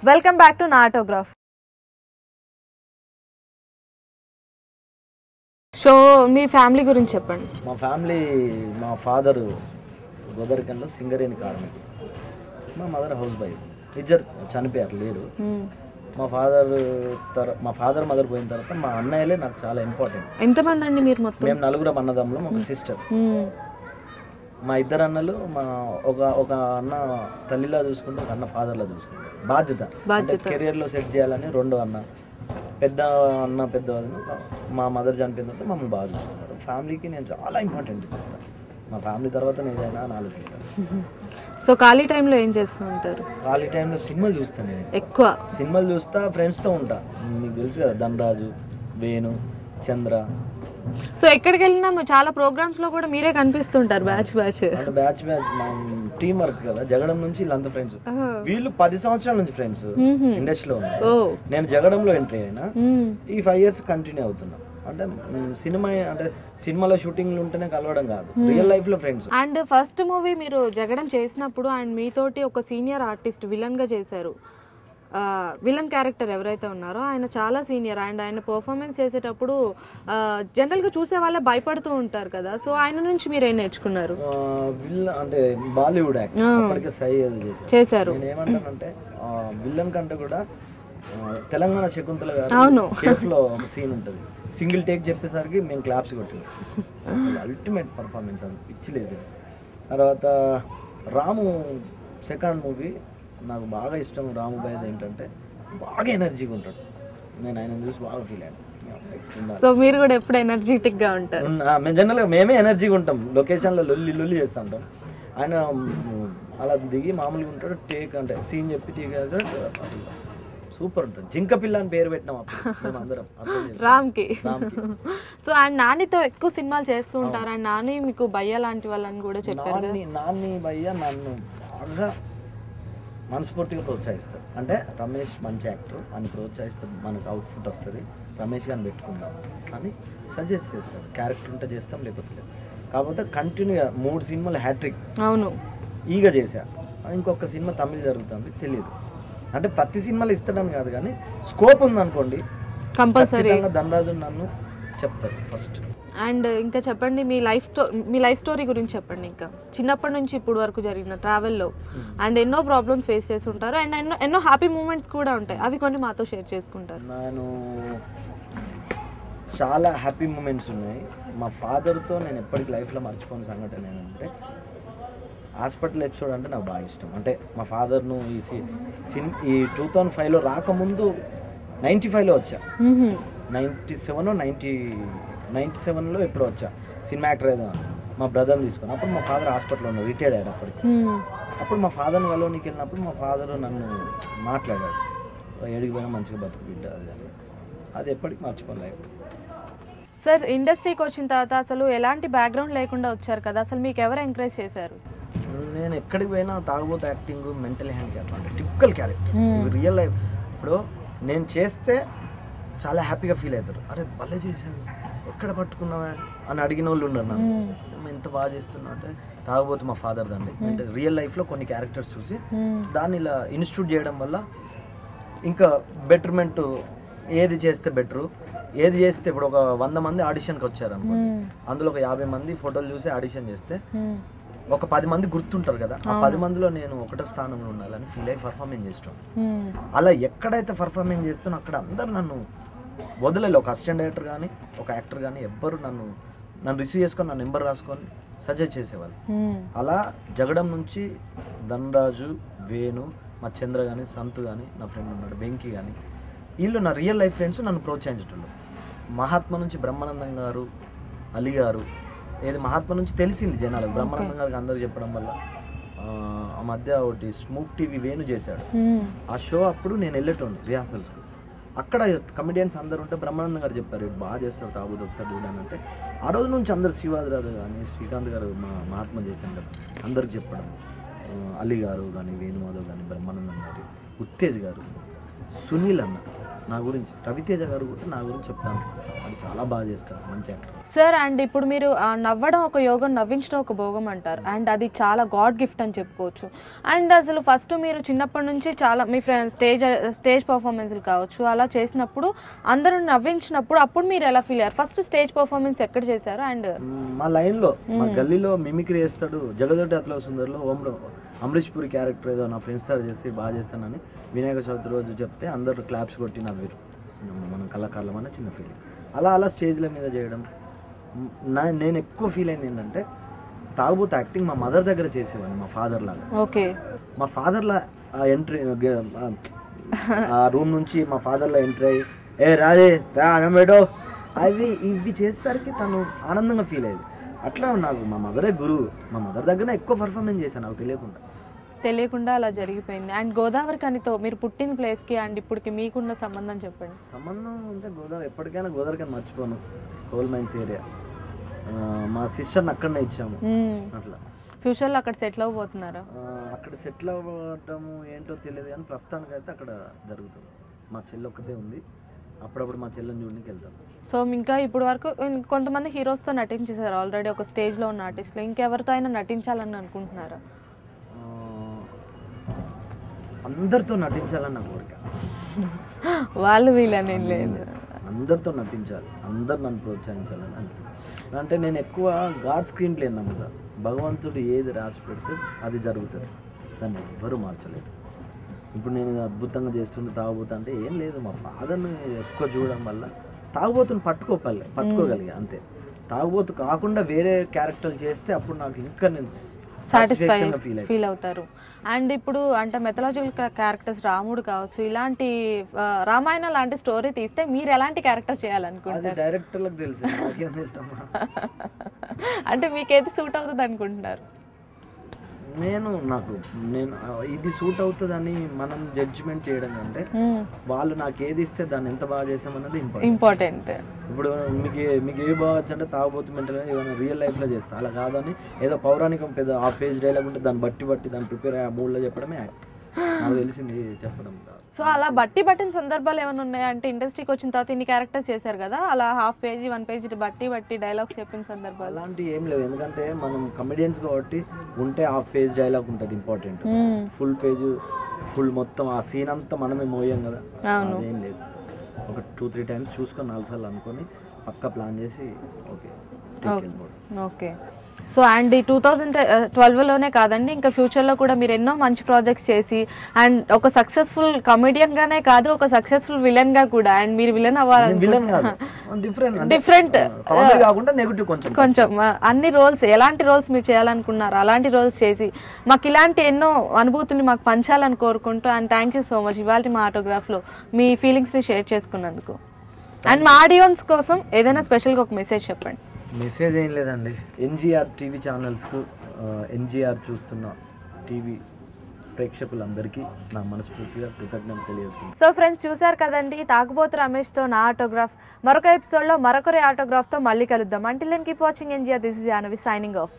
Welcome back to నా autograph. So మీ family గురించి చెప్పండి. మా ఫ్యామిలీ, మా ఫాదర్ గోదరికంలో సింగరేణి కార్మికుడు, మా మదర్ హౌస్ వైఫ్. ఇద్దరు చనిపోయారు, లేరు. మా ఫాదర్ మదర్ పోయిన తర్వాత మా అన్నయ్యలే నాకు చాలా ఇంపార్టెంట్. ఎంతమంది అండి మీరు మొత్తం? మేము నలుగురం అన్నదమ్ములం, ఒక సిస్టర్. మా ఇద్దరు అన్నలు, ఒక అన్న తల్లిలా చూసుకుంటే ఒక అన్న ఫాదర్లా చూసుకుంటారు. బాధ్యత కెరియర్లో సెట్ చేయాలని రెండో అన్న, పెద్ద అన్న పెద్ద మా మదర్ చనిపోయిన తర్వాత మమ్మల్ని బాగా చూసుకుంటారు. ఫ్యామిలీకి నేను చాలా ఇంపార్టెంట్ ఇస్తాను. మా ఫ్యామిలీ తర్వాత నేను ఏదైనా అని ఆలోచిస్తాను. సో ఖాళీ టైంలో ఏం చేస్తూ ఉంటారు? ఖాళీ టైంలో సినిమాలు చూస్తాను. నేను ఎక్కువ సినిమాలు చూస్తా, ఫ్రెండ్స్తో ఉంటా. మీకు తెలుసు కదా, ధనరాజు, వేణు, చంద్ర. సో ఎక్కడికి వెళ్ళినా చాలా ప్రోగ్రామ్స్ లో కూడా మీరే కనిపిస్తుంటారు. బ్యాచ్ అంటే బ్యాచ్ మా టీం వర్క్ కదా. జగడం నుంచి వీళ్ళంతా ఫ్రెండ్స్. వీళ్ళు 10 సంవత్సరాల నుంచి ఫ్రెండ్స్ ఇండస్ట్రీలో ఉన్నారు. నేను జగడంలో ఎంట్రీ అయినా ఈ 5 years కంటిన్యూ అవుతున్నా. అంటే సినిమాలో షూటింగ్లు ఉంటేనే కలవడం కాదు, రియల్ లైఫ్ లో ఫ్రెండ్స్. అండ్ ఫస్ట్ మూవీ మీరు జగడం చేసినప్పుడు అండ్ మీతోటి ఒక సీనియర్ ఆర్టిస్ట్ విలన్ గా చేశారు. విలన్ క్యారెక్టర్ ఎవరైతే ఉన్నారో ఆయన చాలా సీనియర్ అండ్ ఆయన పర్ఫార్మెన్స్ చేసేటప్పుడు జనరల్ గా చూసే వాళ్ళే భయపడుతూ ఉంటారు కదా. సో ఆయన నుంచి మీరు ఏం నేర్చుకున్నారు? విలన్ అంటే బాలీవుడ్ యాక్టర్ చేశారు. నేను ఏమంటానంటే విలన్ కంటే కూడా తెలంగాణ శకుంతల గారు కేఫ్ లో ఒక సీన్ ఉంటుంది, సింగిల్ టేక్ చెప్పేసరికి మేము క్లాప్స్ కొట్టినాం. అసలు అల్టిమేట్ పర్ఫార్మెన్స్, అది పిచ్చిలేదు. తర్వాత రాము సెకండ్ మూవీ నాకు బాగా ఇష్టం. రాము భయ్య ఏంటంటే బాగా ఎనర్జీగా ఉంటాడు. నేను ఆయన చూసి బాగా ఫీల్ అయ్యాను. సో మీరు కూడా ఎప్పుడు ఎనర్జెటిక్ గా ఉంటారు? జనరల్గా మేమే ఎనర్జీగా ఉంటాం, లొకేషన్లో లొల్లి చేస్తూ ఉంటాం. ఆయన అలా దిగి మామూలుగా ఉంటాడు, టేక్ అంటే సీన్ చెప్పి టేక్ సూపర్ ఉంటుంది. జింక పిల్ల అని పేరు పెట్టినాం అందరం రామ్కి. సో అండ్ నానితో ఎక్కువ సినిమాలు చేస్తూ ఉంటారు. అండ్ నాని మీకు భయ్య లాంటి వాళ్ళని కూడా చెప్పారు. నాని భయ్య నన్ను బాగా మనస్ఫూర్తిగా ప్రోత్సహిస్తాడు. అంటే రమేష్ మంచి యాక్టర్ అని ప్రోత్సహిస్తాడు, మనకు అవుట్పుట్ వస్తుంది, రమేష్ గారిని పెట్టుకుందాం అని సజెస్ట్ చేస్తాడు. క్యారెక్టర్ ఉంటే చేస్తాం, లేకపోతే లేదు. కాకపోతే కంటిన్యూగా 3 సినిమాలు హ్యాట్రిక్ అవును ఈగా చేశా. ఇంకొక సినిమా తమిళ్ జరుగుతుంది, తెలియదు. అంటే ప్రతి సినిమాలో ఇస్తాడని కాదు, కానీ స్కోప్ ఉందనుకోండి కంపల్సరీ ధనరాజు నన్ను చెప్తారు ఫస్ట్. అండ్ ఇంకా చెప్పండి మీ లైఫ్ స్టోరీ గురించి చెప్పండి. ఇంకా చిన్నప్పటి నుంచి ఇప్పుడు వరకు జరిగిన ట్రావెల్లో అండ్ ఎన్నో ప్రాబ్లమ్స్ ఫేస్ చేసి ఉంటారు అండ్ ఎన్నో హ్యాపీ మూమెంట్స్ కూడా ఉంటాయి, అవి కొన్ని మాతో షేర్ చేసుకుంటారు. నేను చాలా హ్యాపీ మూమెంట్స్ ఉన్నాయి. మా ఫాదర్తో నేను ఎప్పటికీ లైఫ్లో మర్చిపోయిన సంఘటన ఏంటంటే హాస్పిటల్ ఎపిసోడ్ అంటే నాకు బాగా ఇష్టం. అంటే మా ఫాదర్ను ఈ 2005లో రాకముందు 95లో వచ్చా, 97లో ఎప్పుడో వచ్చా సినిమా యాక్టర్ ఏదో మా బ్రదర్ని తీసుకొని. అప్పుడు మా ఫాదర్ హాస్పిటల్లో ఉన్నారు, రిటైర్డ్ అయ్యాడు అప్పటికి. అప్పుడు మా ఫాదర్ని కలవనికి వెళ్ళినప్పుడు మా ఫాదర్ నన్ను మాట్లాడాడు, ఏడికి పోయినా మంచిగా బతుకు బిడ్డ అది ఎప్పటికి మర్చిపోలేదు. సార్ ఇండస్ట్రీకి వచ్చిన తర్వాత అసలు ఎలాంటి బ్యాక్గ్రౌండ్ లేకుండా వచ్చారు కదా, అసలు మీకు ఎవరు ఎంకరేజ్ చేశారు? నేను ఎక్కడికి పోయినా తాగుబోతు యాక్టింగ్, మెంటల్ హ్యాండిక్యాప్ అంటే టిపికల్ క్యారెక్టర్. రియల్ లైఫ్ ఇప్పుడు నేను చేస్తే చాలా హ్యాపీగా ఫీల్ అవుతారు, అరే భలే చేశాను, ఎక్కడ పట్టుకున్నావా అని అడిగిన వాళ్ళు ఉన్నారు. నన్ను ఎంత బాగా చేస్తున్నా అంటే తాగుబోతు మా ఫాదర్ దండి. అంటే రియల్ లైఫ్లో కొన్ని క్యారెక్టర్స్ చూసి దాన్ని ఇలా ఇన్స్టిట్యూట్ చేయడం వల్ల ఇంకా బెటర్మెంట్, ఏది చేస్తే బెటరు, ఏది చేస్తే ఇప్పుడు ఒక 100 మంది ఆడిషన్కి వచ్చారు అనుకోండి, అందులో ఒక 50 మంది ఫోటోలు చూసి ఆడిషన్ చేస్తే ఒక 10 మంది గుర్తుంటారు కదా, ఆ 10 మందిలో నేను ఒకటో స్థానంలో ఉండాలని ఫీల్ అయ్యి పర్ఫార్మెన్స్ చేస్తాను. అలా ఎక్కడైతే పర్ఫార్మెన్స్ చేస్తానో అక్కడ అందరు నన్ను వదిలేదు. ఒక అసిస్టెంట్ డైరెక్టర్ కానీ ఒక యాక్టర్ కానీ ఎవ్వరు నన్ను రిసీవ్ చేసుకొని నా నెంబర్ రాసుకొని సజెస్ట్ చేసేవాళ్ళు. అలా జగడం నుంచి ధనరాజు, వేణు, మా చంద్ర కానీ, సంతు కానీ, నా ఫ్రెండ్ ఉన్నాడు వెంకీ కానీ, వీళ్ళు నా రియల్ లైఫ్ ఫ్రెండ్స్, నన్ను ప్రోత్సహించేటోళ్ళు. మహాత్మా నుంచి బ్రహ్మానందం గారు, అలీ గారు, ఏది మహాత్మా నుంచి తెలిసింది జనాలకు, బ్రహ్మానందం గారికి అందరూ చెప్పడం వల్ల. ఆ మధ్య ఒకటి స్మూక్ టీవీ వేణు చేశాడు, ఆ షో అప్పుడు నేను వెళ్ళేటోండి రిహార్సల్స్కి. అక్కడ కమెడియన్స్ అందరు ఉంటే బ్రహ్మానందం గారు చెప్పారు, బాగా చేస్తాడు తాగుతూ ఒకసారి చూడాలంటే. ఆ రోజు నుంచి అందరు శివాదిరాజు కానీ, శ్రీకాంత్ గారు మహాత్మా చేశాను కదా అందరికి చెప్పడం, అలీ గారు కానీ, వేణుమాధవ్ కానీ, బ్రహ్మానందం గారు, ఉత్తేజ్ గారు, సునీల్ అన్న నా గురించి, రవితేజ గారు కూడా నా గురించి చెప్తాను, అది చాలా బాగా చేస్తాడు, మంచి యాక్టర్. సార్ అండ్ ఇప్పుడు మీరు నవ్వడం ఒక యోగం, నవ్వించడం ఒక భోగం అంటారు. అండ్ అది చాలా గాడ్ గిఫ్ట్ అని చెప్పుకోవచ్చు. అండ్ అసలు ఫస్ట్ మీరు చిన్నప్పటి నుంచి చాలా మీ ఫ్రెండ్స్ స్టేజ్ పర్ఫార్మెన్స్లు కావచ్చు అలా చేసినప్పుడు అందరూ నవ్వించినప్పుడు అప్పుడు మీరు ఎలా ఫీల్ అయ్యారు? ఫస్ట్ స్టేజ్ పర్ఫార్మెన్స్ ఎక్కడ చేశారు? అండ్ మా లైన్లో మా గల్లీలో మిమిక్రీ చేస్తాడు, జగదొడ్డి అతలో సుందర్లో అమరీష్ పూరి క్యారెక్టర్ ఏదో నా ఫ్రెండ్స్ సార్ చేసి బాగా చేస్తానని వినాయక చవితి రోజు చెప్తే అందరూ క్లాప్స్ కొట్టి నవ్వారు. మనం కళాకారులం అనే చిన్న ఫీలింగ్. అలా స్టేజ్ల మీద చేయడం. నేను ఎక్కువ ఫీల్ అయింది ఏంటంటే తాగుబోతు యాక్టింగ్ మా మదర్ దగ్గర చేసేవాడిని, మా ఫాదర్ లాగా. ఓకే. మా ఫాదర్లా ఎంట్రీ ఆ రూమ్ నుంచి మా ఫాదర్లో ఎంట్రీ అయ్యి ఏ రాజే అన్నమేటో ఇవి చేసేసరికి తను ఆనందంగా ఫీల్ అయ్యేది. అట్లా నాకు మా మదరే గురువు. మా మదర్ దగ్గర ఎక్కువ పర్ఫార్మెన్స్ చేశాను నాకు తెలియకుండా అలా జరిగిపోయింది. అండ్ గోదావరి కనితో మీరు పుట్టిన ప్లేస్కి అండ్ ఇప్పటికి మీకున్న సంబంధం చెప్పండి. సంబంధం అంటే గోదావరి ఎప్పటికైనా గోదావరి కని మర్చిపోను. కోల్ మైన్స్ ఏరియా, మా సిస్టర్ని అక్కడనే ఇచ్చాము. అట్లా ఫ్యూచర్లో అక్కడ సెటిల్ అవ్వబోతున్నారా? అక్కడ సెటిల్ అవ్వడము ఏంటో తెలియదు కానీ ప్రస్తుతానికి అయితే అక్కడ జరుగుతుంది. మా చెల్లి ఒక్కతే ఉంది, అప్పుడప్పుడు మా చెల్లెని చూడడానికి వెళ్తాం. సో ఇంకా ఇప్పుడు వరకు కొంతమంది హీరోస్తో నటించేశారు ఆల్రెడీ, ఒక స్టేజ్లో ఉన్న ఆర్టిస్ట్లో. ఇంకెవరితో అయినా నటించాలని అనుకుంటున్నారా? అందరితో నటించాలని నా కోరిక. వాళ్ళు వీళ్ళని లేదు, అందరితో నటించాలి, అందరు నన్ను ప్రోత్సహించాలని అనుకుంటున్నాను. అంటే నేను ఎక్కువ గాడ్ స్క్రీన్ ప్లే నమ్ముతా. భగవంతుడు ఏది రాసి పెడితే అది జరుగుతుంది, దాన్ని ఎవ్వరూ మార్చలేదు. ఇప్పుడు నేను అద్భుతంగా చేస్తుంటే తాగుబోతా అంటే ఏం లేదు, మా ఫాదర్ని ఎక్కువ చూడడం వల్ల తాగుబోతుని పట్టుకోగలిగా అంతే. తాగుబోతు కాకుండా వేరే క్యారెక్టర్లు చేస్తే అప్పుడు నాకు ఇంకా నేను సాటిస్ఫై ఫీల్ అవుతారు. అండ్ ఇప్పుడు అంటే మెథలాజికల్ క్యారెక్టర్స్ రాముడు కావచ్చు, ఇలాంటి రామాయణం లాంటి స్టోరీ తీస్తే మీరు ఎలాంటి క్యారెక్టర్ చేయాలనుకుంటారు? డైరెక్టర్లకు తెలుసు, అంటే మీకేది సూట్ అవుతుంది అనుకుంటున్నారు? నేను ఇది సూట్ అవుతుందని మనం జడ్జిమెంట్ చేయడం కంటే వాళ్ళు నాకు ఏది ఇస్తే దాన్ని ఎంత బాగా చేసామన్నది ఇంపార్టెంట్. ఇప్పుడు మీకు ఏ బాగా అంటే తాగుబోతు మెంటల్ ఏమైనా రియల్ లైఫ్లో చేస్తా, అలా కాదని ఏదో పౌరాణికం పెద్ద ఆ పేజ్ డైలాగ్ ఉంటే దాన్ని బట్టి దాన్ని ప్రిపేర్ అయ్యి ఆ మూడ్లో చెప్పడమే యాక్ట్. నాకు తెలిసింది చెప్పడం. సో అలా పట్టిన సందర్భాలు ఏమైనా ఉన్నాయా? అంటే ఇండస్ట్రీకి వచ్చిన తర్వాత ఇన్ని క్యారెక్టర్స్ చేశారు కదా, అలా హాఫ్ పేజీ 1 పేజీ బట్టి డైలాగ్స్ చెప్పిన సందర్భాలు అలాంటివి ఏం లేవు. ఎందుకంటే మనం కమెడియన్స్ కాబట్టి ఉంటే హాఫ్ పేజ్ డైలాగ్ ఉంటుంది ఇంపార్టెంట్. ఫుల్ పేజ్ ఫుల్ మొత్తం ఆ సీన్ అంతా మనమే మోయాం కదా, అదేం లేదు. ఒక 2-3 టైమ్స్ చూసుకొని 4 సార్లు అనుకొని పక్కా ప్లాన్ చేసి ఓకే. సో అండ్ ఈ 2012లోనే కాదండి, ఇంకా ఫ్యూచర్లో కూడా మీరు ఎన్నో మంచి ప్రాజెక్ట్స్ చేసి అండ్ ఒక సక్సెస్ఫుల్ కమెడియన్గానే కాదు, ఒక సక్సెస్ఫుల్ విలన్గా కూడా. అండ్ మీరు విలన్ అవ్వాలనుకుంటున్నారు, డిఫరెంట్ కొంచెం అన్ని రోల్స్, ఎలాంటి రోల్స్ మీరు చేయాలనుకున్నారు అలాంటి రోల్స్ చేసి మాకు ఇలాంటి ఎన్నో అనుభూతులు మాకు పంచాలని కోరుకుంటూ. And thank you so much ఇవాళ మా ఆటోగ్రాఫ్లో మీ ఫీలింగ్స్ని షేర్ చేసుకున్నందుకు. అండ్ మా ఆడియన్స్ కోసం ఏదైనా స్పెషల్గా ఒక మెసేజ్ చెప్పండి. మెసేజ్ ఏం లేదండి, ఎన్జీఆర్ టీవీ ఛానల్స్కు, ఎన్జీఆర్ చూస్తున్న టీవీ ప్రేక్షకులందరికీ నా మనస్ఫూర్తిగా కృతజ్ఞతలు తెలియజేసుకుంటాను. సో ఫ్రెండ్స్, చూసారు కదండి తాగుబోతు రమేష్తో నా ఆటోగ్రాఫ్. మరొక ఎపిసోడ్లో మరొకరి ఆటోగ్రాఫ్తో మళ్ళీ కలుద్దాం. Until then keep watching NGR. This is Jahnavi signing of.